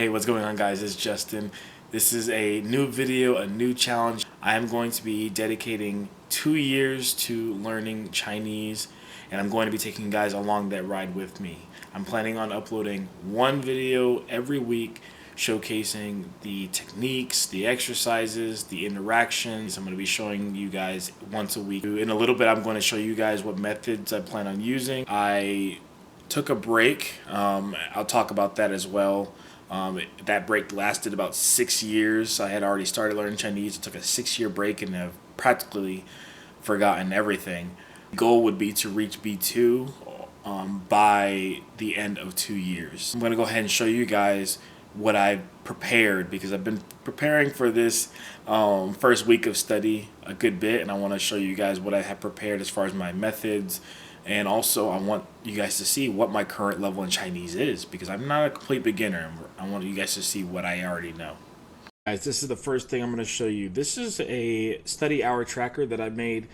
Hey, what's going on, guys? It's Justin. This is a new video, a new challenge. I am going to be dedicating 2 years to learning Chinese, and I'm going to be taking you guys along that ride with me. I'm planning on uploading one video every week showcasing the techniques, the exercises, the interactions. I'm going to be showing you guys once a week. In a little bit, I'm going to show you guys what methods I plan on using. I took a break. I'll talk about that as well. That break lasted about 6 years. I had already started learning Chinese. I took a 6-year break and have practically forgotten everything. The goal would be to reach B2 by the end of 2 years. I'm going to go ahead and show you guys what I've prepared, because I've been preparing for this first week of study a good bit, and I want to show you guys what I have prepared as far as my methods. And also, I want you guys to see what my current level in Chinese is, because I'm not a complete beginner. I want you guys to see what I already know. Guys, this is the first thing I'm going to show you. This is a study hour tracker that I made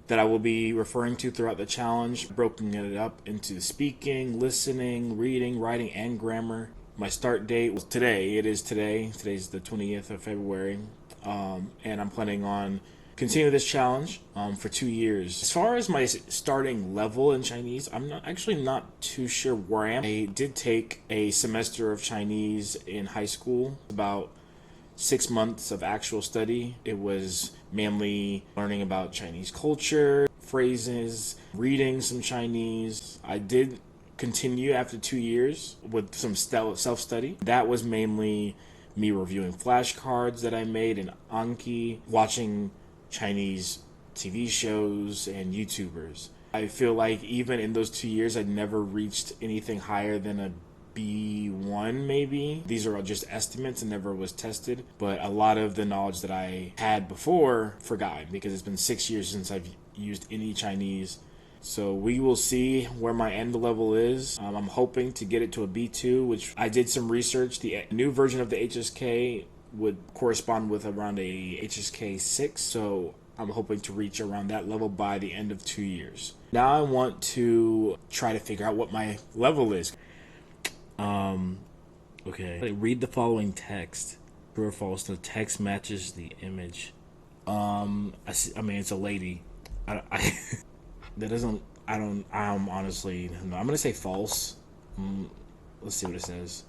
that I will be referring to throughout the challenge, broken it up into speaking, listening, reading, writing, and grammar. My start date was today. It is today. Today's the 20th of February. And I'm planning on continue this challenge for 2 years. As far as my starting level in Chinese, I'm not too sure where I am. I did take a semester of Chinese in high school, about 6 months of actual study. It was mainly learning about Chinese culture, phrases, reading some Chinese. I did continue after 2 years with some self-study. That was mainly me reviewing flashcards that I made in Anki, watching Chinese TV shows and YouTubers. I feel like even in those 2 years, I never reached anything higher than a B1 maybe. These are all just estimates and never was tested. But a lot of the knowledge that I had before, forgotten, because it's been 6 years since I've used any Chinese. So we will see where my end level is. I'm hoping to get it to a B2, which I did some research. The new version of the HSK would correspond with around a HSK 6, so I'm hoping to reach around that level by the end of 2 years. Now I want to try to figure out what my level is. Okay. Read the following text. True or false? The text matches the image. I mean, it's a lady. That doesn't. I'm honestly. No, I'm gonna say false. Let's see what it says.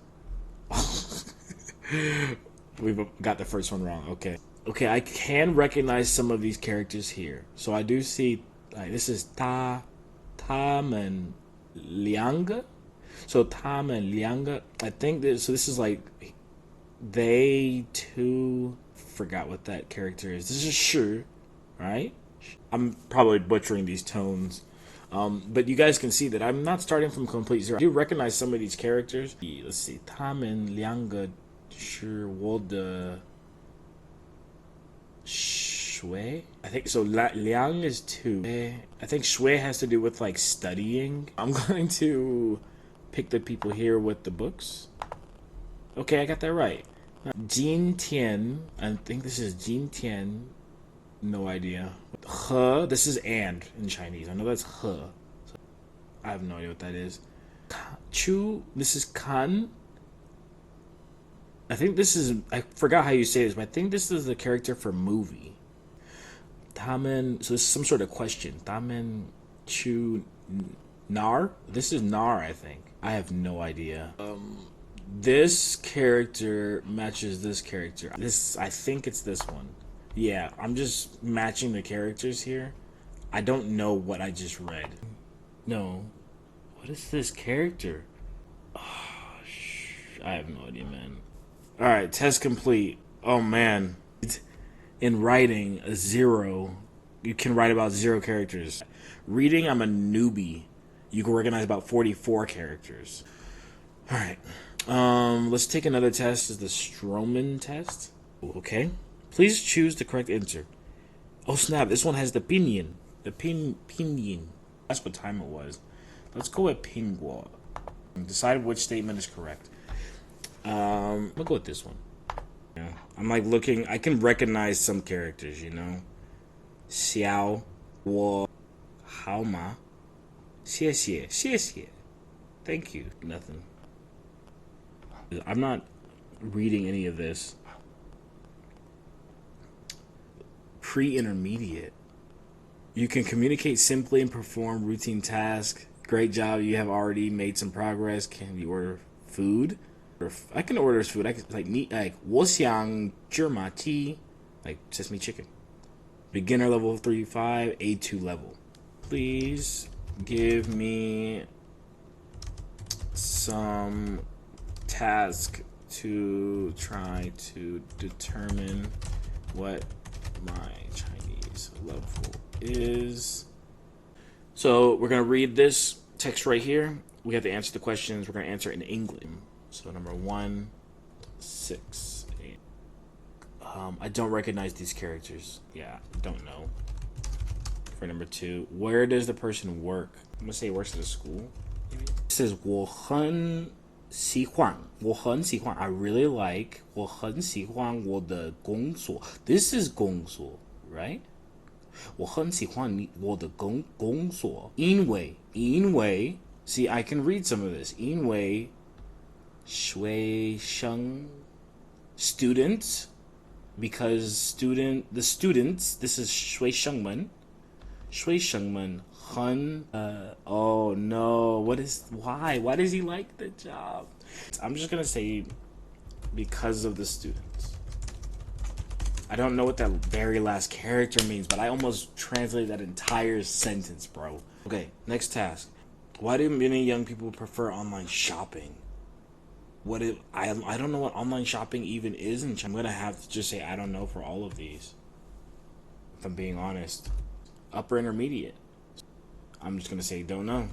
We've got the first one wrong. Okay, I can recognize some of these characters here. So I do see, this is Ta and Liang. So Tam and Liang, I think this is like they two. Forgot what that character is. This is Shi, right? I'm probably butchering these tones. But you guys can see that I'm not starting from complete zero. I do recognize some of these characters. Let's see, Tam and Liang. 是我的 Shui? I think so. Liang is 2. I think Shui has to do with like studying. I'm going to pick the people here with the books. Okay, I got that right. Jin Tian. I think this is Jin Tian. No idea. He. This is and in Chinese. I know that's he. So I have no idea what that is. Chu. This is Kan. I think this is, I forgot how you say this, but I think this is the character for movie. Tamen, so this is some sort of question. Tamen Chu Nar? This is Nar, I think. I have no idea. This character matches this character. I think it's this one. Yeah, I'm just matching the characters here. I don't know what I just read. No. What is this character? Oh, I have no idea, man. Alright, test complete. Oh man. In writing, a 0. You can write about 0 characters. Reading, I'm a newbie. You can recognize about 44 characters. Alright. Let's take another test. This is the Stroman test. Okay. Please choose the correct answer. Oh snap, this one has the pinyin. The pinyin. That's what time it was. Let's go with pinguo. Decide which statement is correct. We'll go with this one. Yeah, I'm like looking. I can recognize some characters, you know. Xiao, Wo, Hao Ma, Xie Xie, Xie Xie. Thank you. Nothing. I'm not reading any of this. Pre-intermediate. You can communicate simply and perform routine tasks. Great job. You have already made some progress. Can you order food? I can order food. I can like 我想芝麻鸡, like sesame chicken. Beginner level 3-5, A2 level. Please give me some task to try to determine what my Chinese level is. So we're going to read this text right here. We have to answer the questions. We're going to answer in English. So number 1, 6, 8. I don't recognize these characters. Yeah, don't know. For number 2, where does the person work? I'm going to say he works at a school. Maybe. It says 我很喜欢. 我很喜欢. I really like. 我很喜欢我的工作. This is 工作, right? 我很喜欢我的工作. 因为 see, I can read some of this. 因为学生 students, because the students, this is 学生们 很 oh no, why does he like the job? I'm just gonna say because of the students. I don't know what that very last character means, but I almost translated that entire sentence, bro. Okay, next task. Why do many young people prefer online shopping? I don't know what online shopping even is, and I'm gonna have to just say I don't know for all of these. If I'm being honest. Upper intermediate. I'm just gonna say don't know.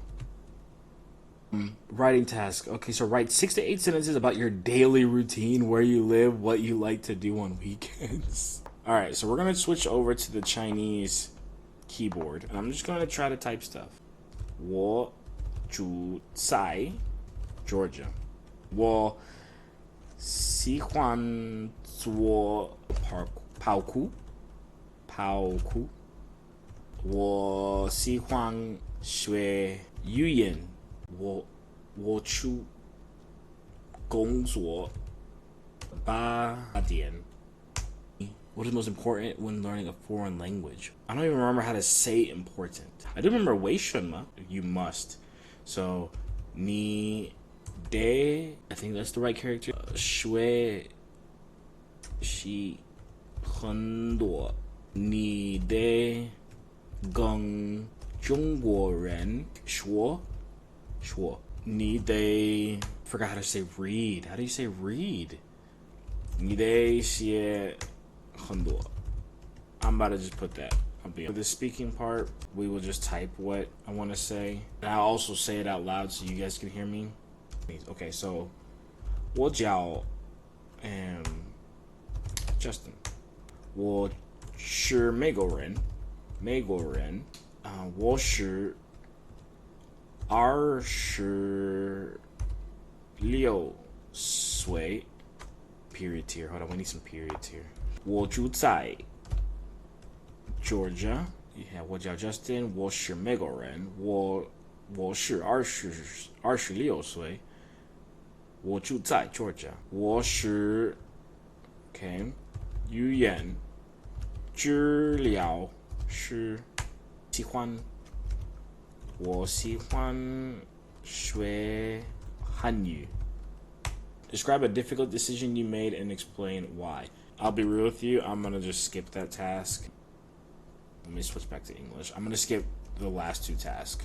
Writing task. Okay, so write 6 to 8 sentences about your daily routine, where you live, what you like to do on weekends. Alright, so we're gonna switch over to the Chinese keyboard, and I'm just gonna try to type stuff. 我住在 Georgia. 我喜欢做跑酷。我喜欢学语言。我去工作8点。What is most important when learning a foreign language? I don't even remember how to say important. I do remember 为什么 you must. So 你得 I think that's the right character. 学习很多。你得跟中国人说。你得 forgot how to say read. How do you say read? 你得写很多. I'm about to just put that. For the speaking part, we will just type what I want to say. And I'll also say it out loud so you guys can hear me. Okay, so 我叫 Justin. 我是美国人. 我是26岁 periods here. Hold on, we need some periods here. 我住在 Georgia. Yeah, 我叫 Justin. 我是美国人. 我是26岁. 我住在 Georgia. 我是 okay. 语言治疗师. 喜欢我喜欢学汉语. Describe a difficult decision you made and explain why. I'll be real with you, I'm gonna just skip that task. Let me switch back to English. I'm gonna skip the last 2 tasks.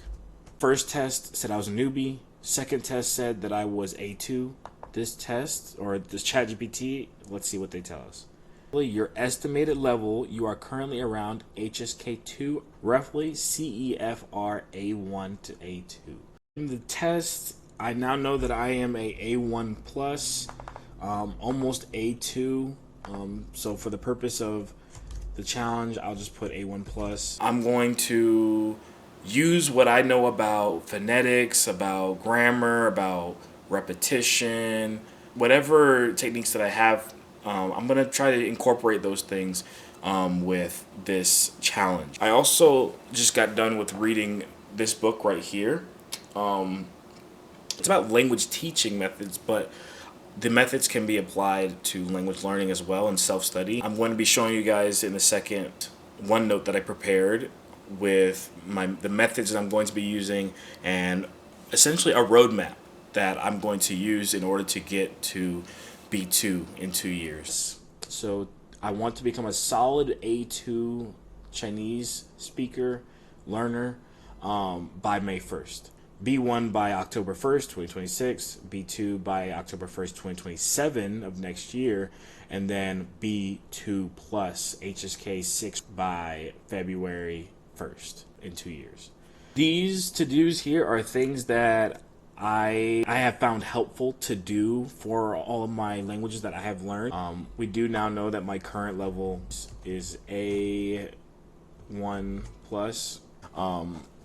First test said I was a newbie. Second test said that I was A2. This test, or this ChatGPT, let's see what they tell us. Your estimated level, you are currently around HSK2, roughly CEFR A1 to A2. In the test, I now know that I am a A1 plus, almost A2. So for the purpose of the challenge, I'll just put A1 plus. I'm going to use what I know about phonetics, about grammar, about repetition, whatever techniques that I have. I'm going to try to incorporate those things with this challenge. I also just got done with reading this book right here. It's about language teaching methods, but The methods can be applied to language learning as well and self-study. I'm going to be showing you guys in a second OneNote that I prepared with the methods that I'm going to be using and essentially a roadmap that I'm going to use in order to get to B2 in 2 years. So I want to become a solid A2 Chinese speaker, learner by May 1st. B1 by October 1st, 2026, B2 by October 1st, 2027 of next year, and then B2 plus HSK 6 by February 1st in 2 years. These to-dos here are things that I have found helpful to do for all of my languages that I have learned. We do now know that my current level is A1 plus.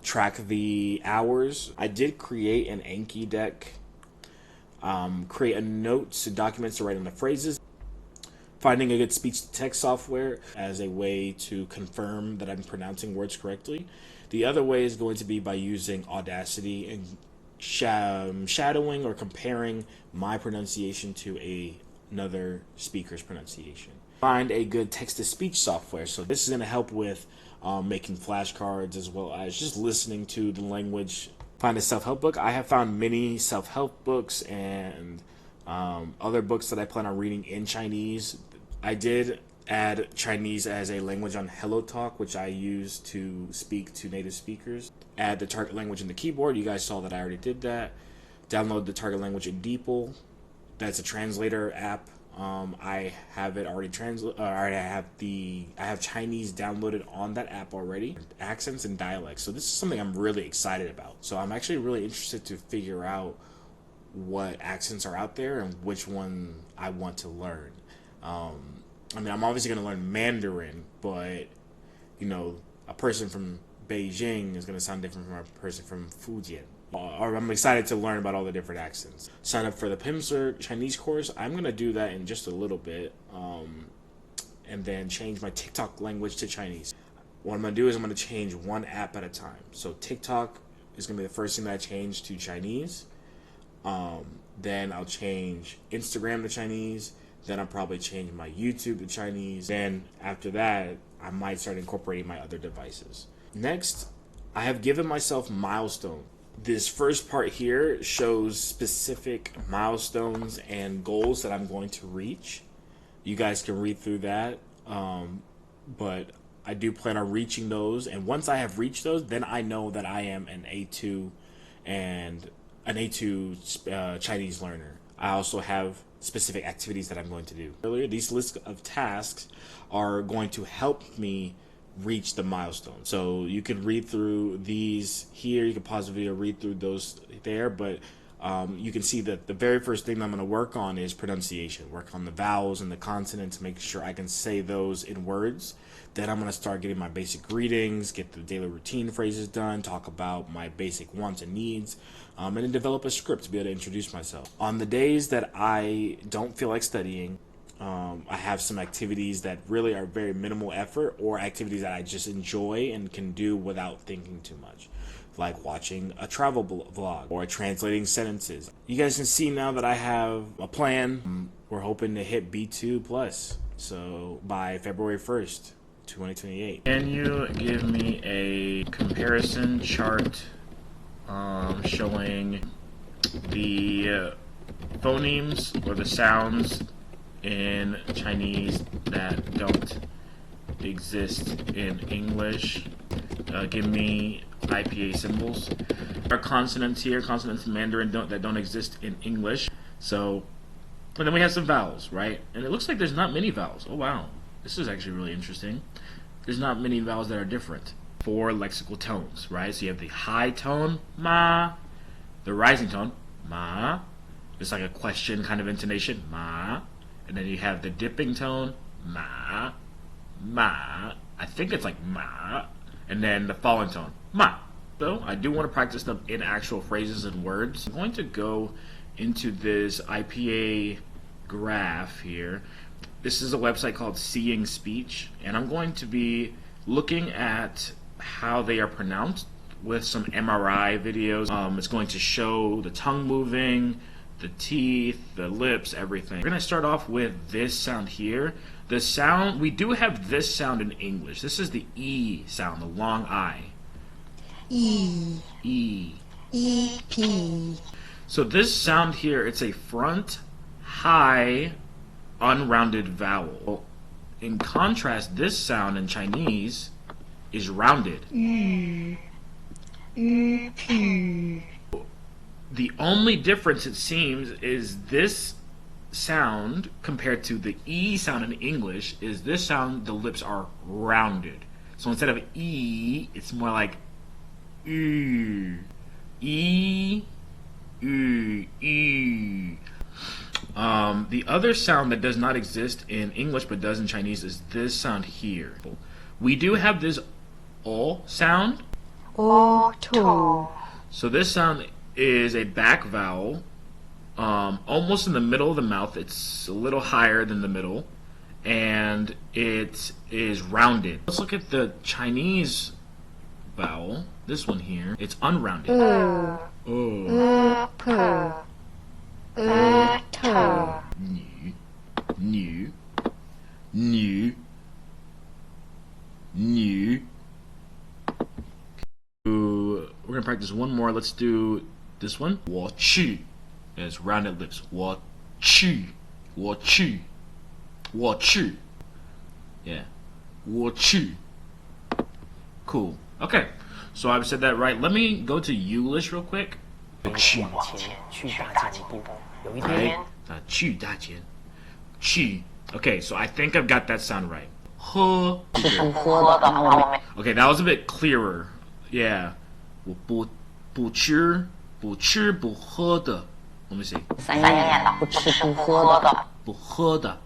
Track the hours. I did create an Anki deck, create a notes and documents to write in the phrases, finding a good speech-to-text software as a way to confirm that I'm pronouncing words correctly. The other way is going to be by using Audacity and shadowing or comparing my pronunciation to another speaker's pronunciation. Find a good text-to-speech software. So this is going to help with making flashcards as well as just listening to the language. Find a self-help book. I have found many self-help books and other books that I plan on reading in Chinese. I did add Chinese as a language on HelloTalk, which I use to speak to native speakers. Add the target language in the keyboard. You guys saw that I already did that. Download the target language in DeepL. That's a translator app. I have it already I have Chinese downloaded on that app already. Accents and dialects. So this is something I'm really excited about. So I'm actually really interested to figure out what accents are out there and which one I want to learn. I mean, I'm obviously going to learn Mandarin, but, you know, a person from Beijing is going to sound different from a person from Fujian. I'm excited to learn about all the different accents. Sign up for the Pimsleur Chinese course. I'm going to do that in just a little bit, and then change my TikTok language to Chinese. What I'm going to do is I'm going to change one app at a time. So TikTok is going to be the first thing that I change to Chinese. Then I'll change Instagram to Chinese. Then I'll probably change my YouTube to Chinese. Then after that, I might start incorporating my other devices. Next, I have given myself milestones. This first part here shows specific milestones and goals that I'm going to reach. You guys can read through that, but I do plan on reaching those. And once I have reached those, then I know that I am an A2 and an A2 Chinese learner. I also have specific activities that I'm going to do. Earlier, these lists of tasks are going to help me reach the milestone. So you can read through these here. You can pause the video, read through those there, but you can see that the very first thing I'm going to work on is pronunciation. Work on the vowels and the consonants, make sure I can say those in words. Then I'm going to start getting my basic greetings, get the daily routine phrases done, talk about my basic wants and needs, and then develop a script to be able to introduce myself. On the days that I don't feel like studying, I have some activities that really are very minimal effort, or activities that I just enjoy and can do without thinking too much, like watching a travel vlog or translating sentences. You guys can see now that I have a plan. We're hoping to hit B2 plus, so by February 1st, 2028. Can you give me a comparison chart showing the phonemes or the sounds in Chinese that don't exist in English? Give me IPA symbols. There are consonants here, consonants in Mandarin that don't exist in English. So, and then we have some vowels, right? And it looks like there's not many vowels. Oh wow, this is actually really interesting. There's not many vowels that are different. 4 lexical tones, right? So you have the high tone, ma, the rising tone, ma. It's like a question kind of intonation, ma. And then you have the dipping tone, ma, ma. I think it's like ma. And then the falling tone, ma. So I do want to practice them in actual phrases and words. I'm going to go into this IPA graph here. This is a website called Seeing Speech, and I'm going to be looking at how they are pronounced with some MRI videos. It's going to show the tongue moving, the teeth, the lips, everything. We're going to start off with this sound here. The sound, we do have this sound in English. This is the E sound, the long I. E. E. E. P. So this sound here, it's a front, high, unrounded vowel. In contrast, this sound in Chinese is rounded. U. U. P. The only difference, it seems, is this sound compared to the E sound in English is this sound, the lips are rounded. So instead of E, it's more like U. E. U. E. The other sound that does not exist in English but does in Chinese is this sound here. We do have this O sound. Auto. So this sound is a back vowel, almost in the middle of the mouth. It's a little higher than the middle, and it is rounded. Let's look at the Chinese vowel. This one here, it's unrounded. Oh. New, new, new, new. We're gonna practice one more. Let's do this one. 我去 is rounded lips. 我去 Yeah. 我去 Cool. Okay. So I've said that right. Let me go to Youlish real quick. 去 Okay, so I think I've got that sound right. 喝 Okay, that was a bit clearer. Yeah. 我不吃不喝的 Let me see. 不喝的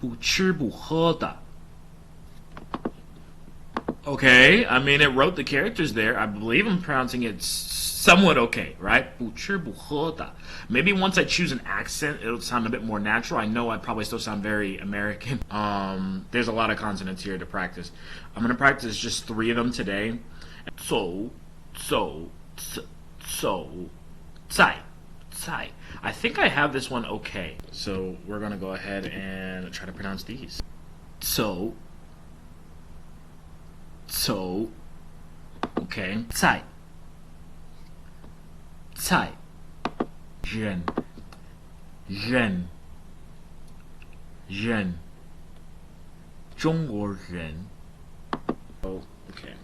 不吃不喝的 Okay, I mean, it wrote the characters there. I believe I'm pronouncing it somewhat okay, right? 不吃不喝的 Maybe once I choose an accent, it'll sound a bit more natural. I know I probably still sound very American. There's a lot of consonants here to practice. I'm going to practice just 3 of them today. So, 在 I think I have this one okay. So we're going to go ahead and try to pronounce these. So, okay. 在 人 中国人 Oh, okay.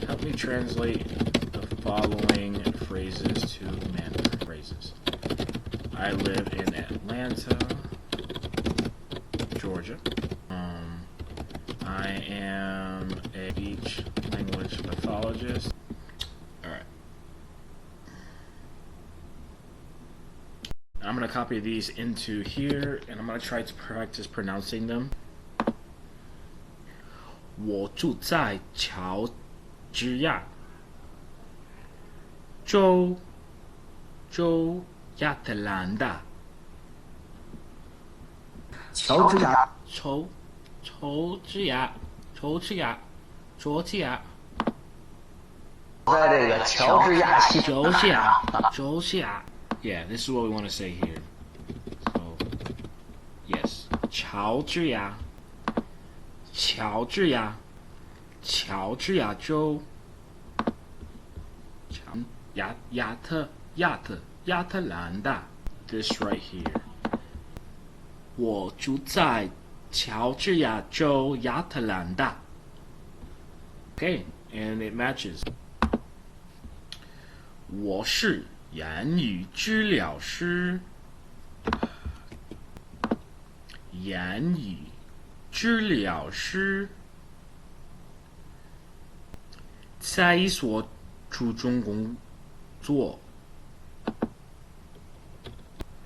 Help me translate the following phrases to Mandarin phrases. I live in Atlanta, Georgia. I am a speech language pathologist. Alright. I'm going to copy these into here, and I'm going to try to practice pronouncing them. 我住在乔治亚州亚特兰大。乔治亚乔治亚在这个乔治亚西。Yeah, this is what we want to say here. So, yes, 乔治亚州亚特兰大 This right here. 我住在乔治亚州亚特兰大 Okay, and it matches. 我是言语治疗师。言语治疗师。在一所初中工作。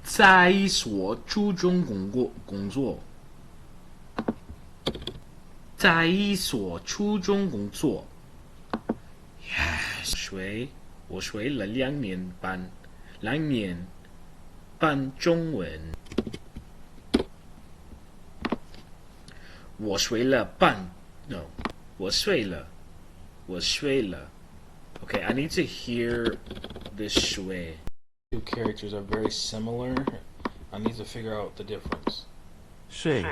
在一所初中工作。在一所初中工作。Yes. 我学了2年半中文。我学了 Okay, I need to hear this shui. Two characters are very similar. I need to figure out the difference. 睡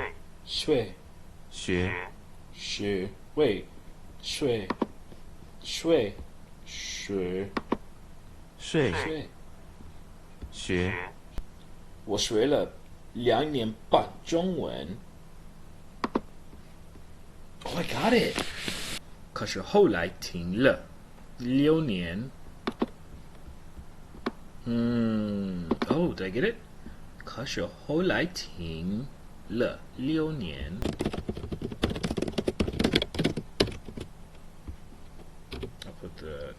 Shui, 学 shui. Wait, shui, shui, shui, 睡 shui. 学我学了2年半中文。Oh, I got it. 可是后来停了6年。Oh, did I get it? 可是后来停了6年。I'll put the.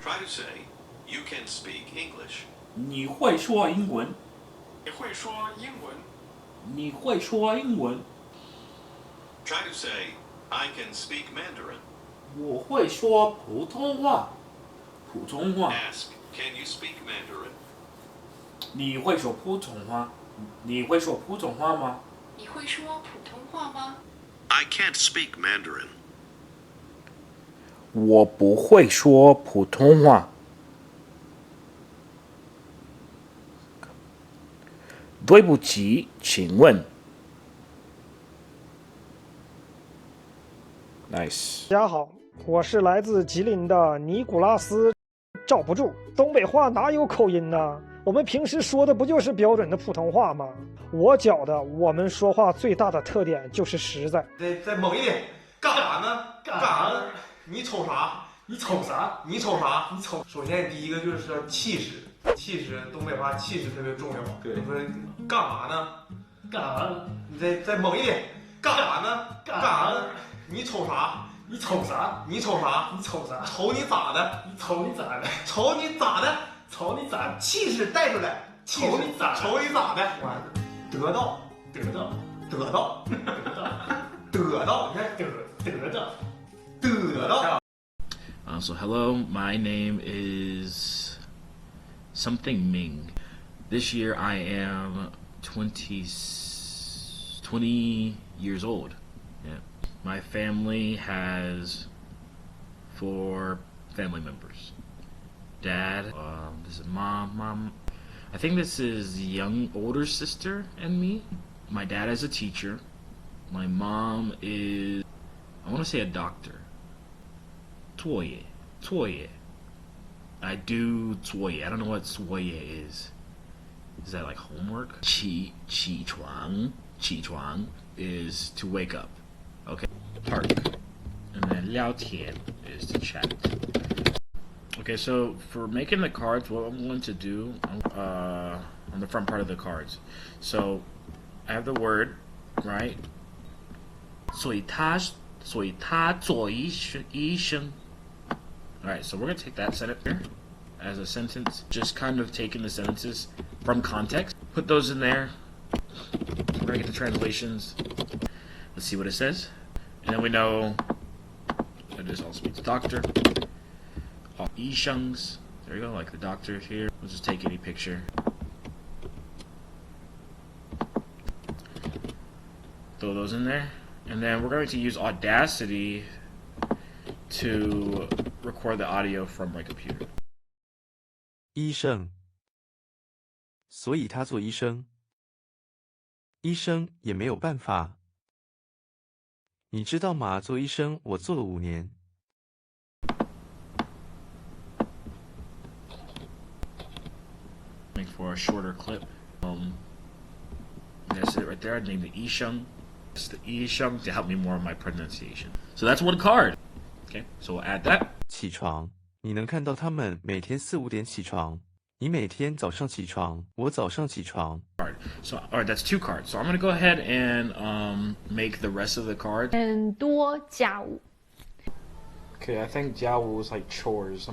Try to say, you can speak English. 你会说英文？你会说英文？你会说英文？ Try to say, I can speak Mandarin. 我会说普通话。普通话。 Ask, can you speak Mandarin? 你会说普通话？你会说普通话吗？你会说普通话吗？ I can't speak Mandarin. 我不会说普通话。对不起，请问。Nice。大家好，我是来自吉林的尼古拉斯，罩不住。东北话哪有口音呢？我们平时说的不就是标准的普通话吗？我觉得我们说话最大的特点就是实在。再猛一点，干啥呢？干啥呢？你瞅啥？你瞅啥？你瞅啥？你瞅。首先第一个就是说气势，气势，东北话气势特别重要。对，你说干嘛呢？干啥呢？你再猛一点，干啥呢？干啥呢？你瞅啥？你瞅啥？你瞅啥？你瞅啥？瞅你咋的？你瞅你咋的？瞅你咋的？瞅你咋？气势带出来，瞅你咋？瞅你咋的？得到，得到，得到，得到，得到，你看得到，得到。So hello, my name is something Ming. This year I am 20 years old. Yeah. My family has 4 family members. Dad, this is mom. I think this is older sister and me. My dad is a teacher. My mom is, I want to say a doctor. 作业. I do 作业. I don't know what 作业 is. Is that like homework? 起床 is to wake up. Okay. Park. And then 聊天 is to chat. Okay, so for making the cards, what I'm going to do on the front part of the cards. So I have the word, right? 所以他做医生. Alright, so we're going to take that sentence here as a sentence, just kind of taking the sentences from context, put those in there. We're going to get the translations. Let's see what it says. And then we know that this also means doctor. All 医生, there you go, like the doctor here. We'll just take any picture. Throw those in there. And then we're going to use Audacity to record the audio from my computer. 医生，所以他做医生。医生也没有办法。你知道吗？做医生我做了5年。Make for a shorter clip. That's it right there. I named it 医生. It's the 医生 to help me more on my pronunciation. So that's one card. Okay, so we'll add that. 起床，你能看到他们每天4、5点起床。你每天早上起床，我早上起床。So, all right, that's 2 cards. So I'm going to go ahead and make the rest of the cards. 很多家务。 Okay, I think 家务 is like chores.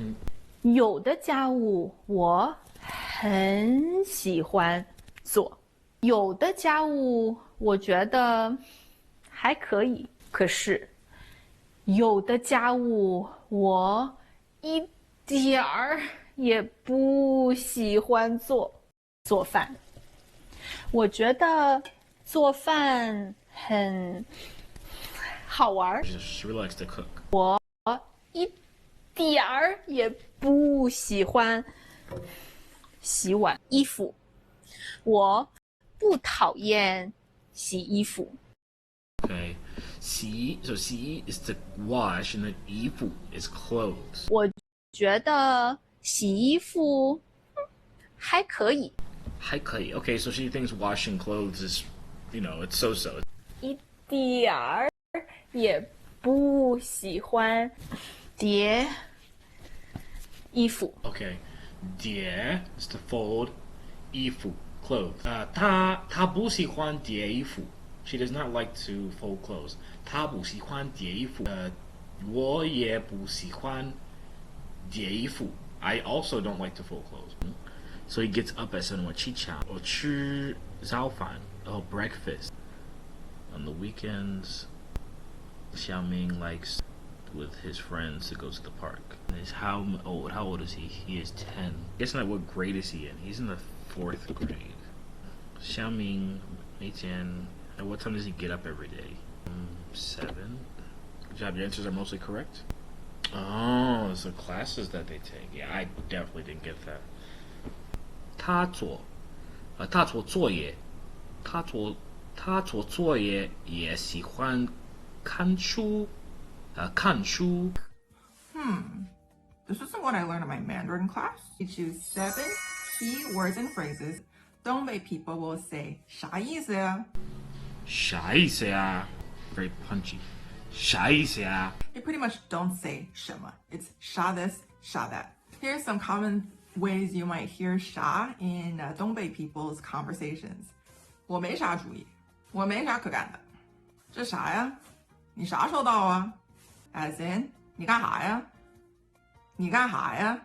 有的家务我很喜欢做，有的家务我觉得还可以，可是有的家务我一点儿也不喜欢做。做饭，我觉得做饭很好玩。She likes to cook. 我一点儿也不喜欢洗碗衣服。我不讨厌洗衣服。Okay. 洗 so 洗 is to wash and then 衣服 is clothes. 我觉得洗衣服还可以。还可以. Okay, so she thinks washing clothes is, it's so-so. 一点儿也不喜欢叠衣服。 Okay. 叠 is to fold. 衣服 clothes. 她不喜欢叠衣服. She does not like to fold clothes. 她不喜欢叠衣服. 我也不喜欢叠衣服. I also don't like to fold clothes. So he gets up at 7 我起床. 我吃早饭 breakfast. On the weekends, Xiaoming likes with his friends to go to the park. How old? How old is he? He is 10. Guessing that what grade is he in? He's in the 4th grade. Xiaoming, 每天 At what time does he get up every day? 7. Good job. Your answers are mostly correct. Oh, so classes that they take. Yeah, I definitely didn't get that. 他做作业也喜欢看书. This isn't what I learned in my Mandarin class. You choose 7 key words and phrases. Dongbei people will say 啥意思呀?啥意思呀? Very punchy. 啥意思呀? You pretty much don't say 什么. It's 啥 this, 啥 that. Here's some common ways you might hear 啥 in Dongbei people's conversations. 我没啥主意，我没啥可干的。这啥呀？你啥时候到啊？ As in 你干啥呀？你干啥呀？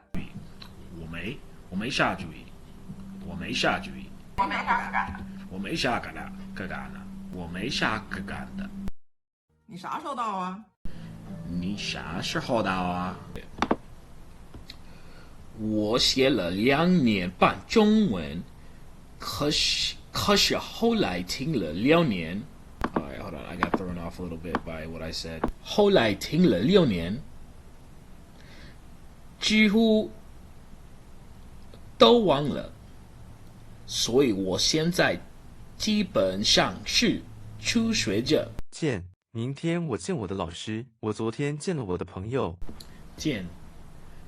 我没啥主意。我没啥主意。我没啥可干的。我没啥可干的。我没啥可干的。你啥时候到啊？你啥时候到啊？我学了2年半中文，可是后来停了6年。Alright, hold on. I got thrown off a little bit by what I said. 后来停了6年，几乎都忘了，所以我现在基本上是初学者。明天我见我的老师，我昨天见了我的朋友。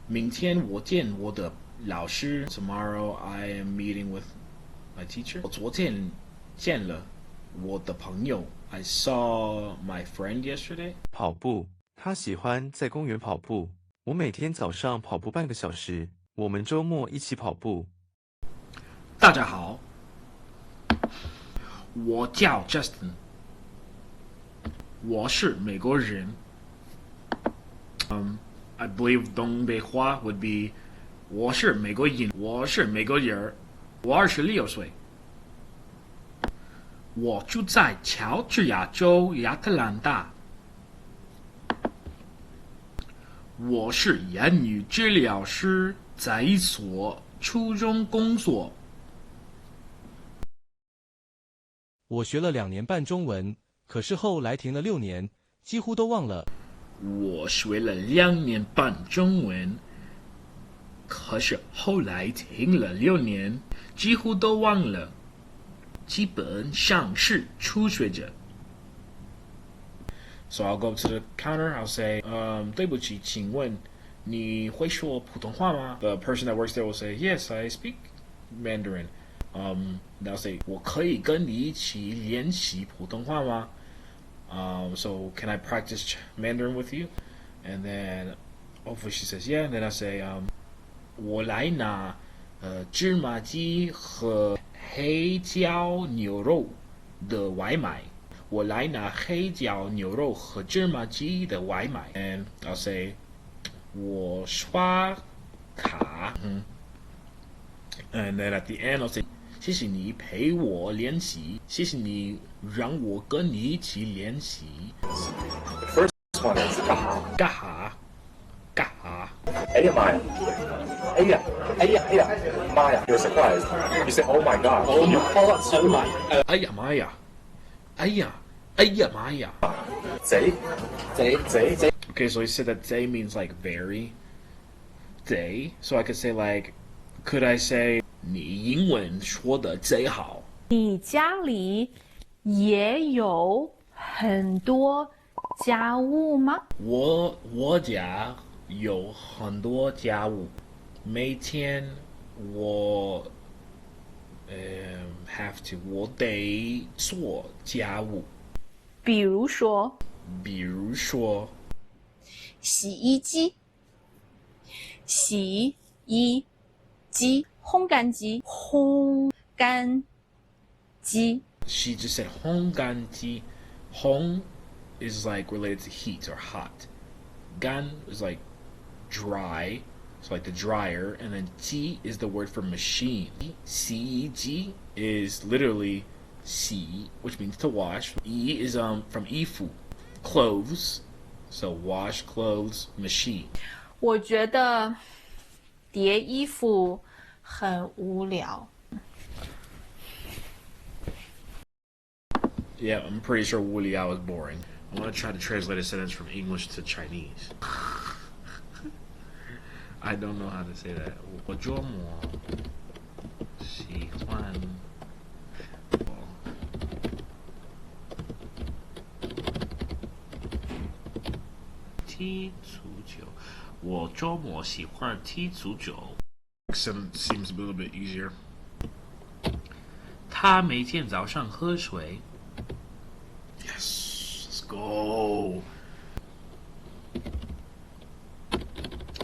明天我见我的老师。Tomorrow I am meeting with my teacher. 我昨天见了我的朋友。I saw my friend yesterday. 跑步，他喜欢在公园跑步。我每天早上跑步半个小时，我们周末一起跑步。大家好，我叫 Justin， 我是美国人。I believe 东北话 would be 我是美国人，我26岁。我住在乔治亚州亚特兰大。我是言语治疗师，在一所初中工作。我学了2年半中文，可是后来停了6年，几乎都忘了。我学了2年半中文，可是后来停了6年，几乎都忘了。基本上是初学者。So I'll go up to the counter. I'll say, 对不起，请问你会说普通话吗？ The person that works there will say, yes, I speak Mandarin. They'll say, 我可以跟你一起练习普通话吗？So can I practice Mandarin with you? And then hopefully she says, yeah. And then I'll say, 我来拿芝麻鸡和黑椒牛肉的外卖。我来拿黑椒牛肉和芝麻鸡的外卖。And I'll say 我刷卡。And then at the end I'll say 谢谢你陪我练习，谢谢你让我跟你一起练习。The first one is 干哈？干哈？哎呀妈呀！哎呀！哎呀！哎呀！妈呀 ！You're surprised. You say, "Oh my God!" Oh you call out so much. 哎呀妈呀！哎呀！哎呀妈呀！贼！ Okay, so he said that 贼 means like very. 贼, so I could say like, could I say 你英文说的贼好？你家里也有很多家务吗？我家有很多家务，每天我我得做家务。比如说洗衣机、洗衣机、烘干机、烘干机。She just said 烘干机。烘 is like related to heat or hot. 干 is like dry, so like the dryer, and then 机 is the word for machine. 洗衣机 is literally 洗, which means to wash. 衣 is from 衣服, clothes, so wash clothes, machine. 我觉得叠衣服很无聊。Yeah, I'm pretty sure 无聊 is boring. I want to try to translate a sentence from English to Chinese. I don't know how to say that. 我周末喜欢踢足球。我周末喜欢踢足球。Seems a little bit easier. 他每天早上喝水。Yes, let's go.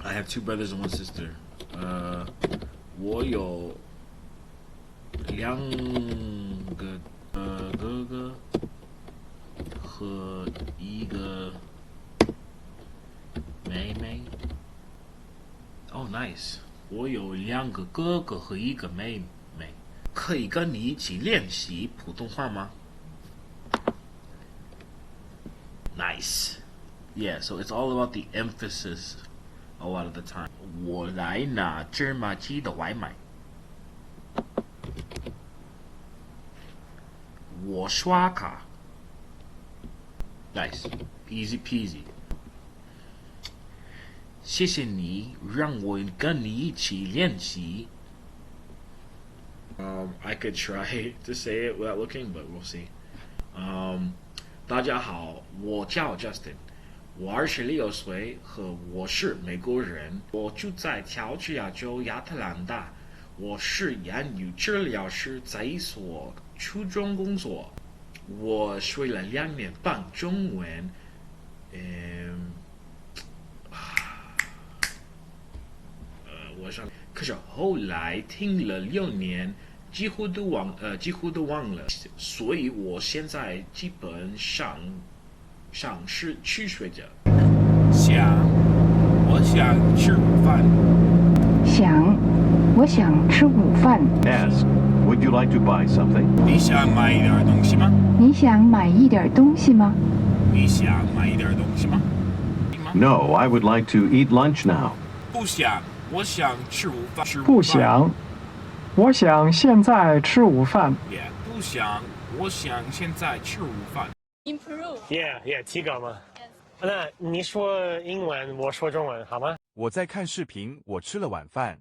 I have 2 brothers and 1 sister. 我有2个哥哥和1个妹妹。Oh, nice. 我有2个哥哥和1个妹妹。可以跟你一起练习普通话吗？ Nice. Yeah, so it's all about the emphasis a lot of the time. 我来拿芝麻鸡的外卖。我刷卡。Nice. Easy peasy. 谢谢你让我跟你一起练习。I could try to say it without looking, but we'll see. 大家好，我叫 Justin， 我26岁和我是美国人，我住在乔治亚州亚特兰大，我是言语治疗师，在一所初中工作，我学了2年半中文，我想，可是后来听了6年。几乎都忘了，所以我现在基本上是去睡觉。我想吃午饭。我想吃午饭。Ask, would you like to buy something? 你想买一点东西吗？你想买一点东西吗？ No, I would like to eat lunch now. 不想，我想吃午饭。不想。我想现在吃午饭。不想，我想现在吃午饭。Improve. Yeah, 提高嘛。那你说英文，我说中文，好吗？我在看视频，我吃了晚饭，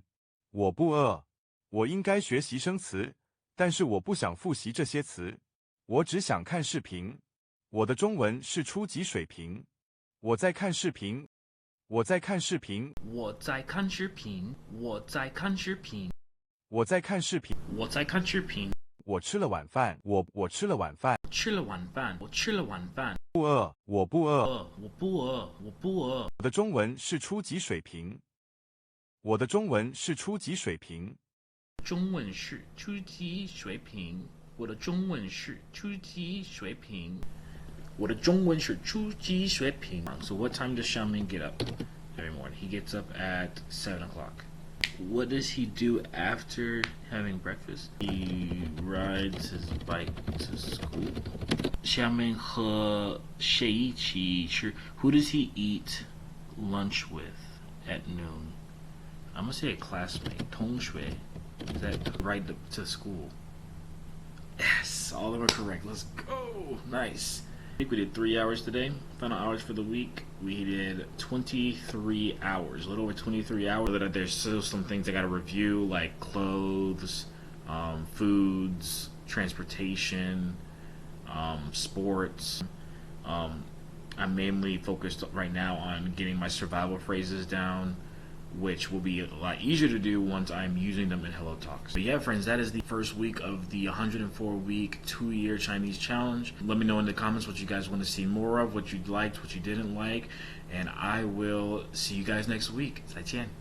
我不饿。我应该学习生词，但是我不想复习这些词，我只想看视频。我的中文是初级水平。我在看视频。我在看视频。我在看视频。我在看视频。我在看视频。我在看视频。我吃了晚饭。我吃了晚饭。吃了晚饭。我吃了晚饭。不饿。我不饿。我不饿。我不饿。我的中文是初级水平。我的中文是初级水平。中文是初级水平。我的中文是初级水平。我的中文是初级水平。So what time does Xiaoming get up every morning? He gets up at 7 o'clock. What does he do after having breakfast? He rides his bike to school. 下面和谁一起吃? Who does he eat lunch with at noon? I'm gonna say a classmate. 同学 Is that ride to school? Yes, all of them are correct. Let's go. Nice. We did 3 hours today. Final hours for the week, we did 23 hours, a little over 23 hours. There's still some things I got to review, like clothes, foods, transportation, sports. I'm mainly focused right now on getting my survival phrases down, which will be a lot easier to do once I'm using them in Hello Talks. But yeah, friends, that is the first week of the 104-week, 2-year Chinese challenge. Let me know in the comments what you guys want to see more of, what you liked, what you didn't like, and I will see you guys next week. 再见.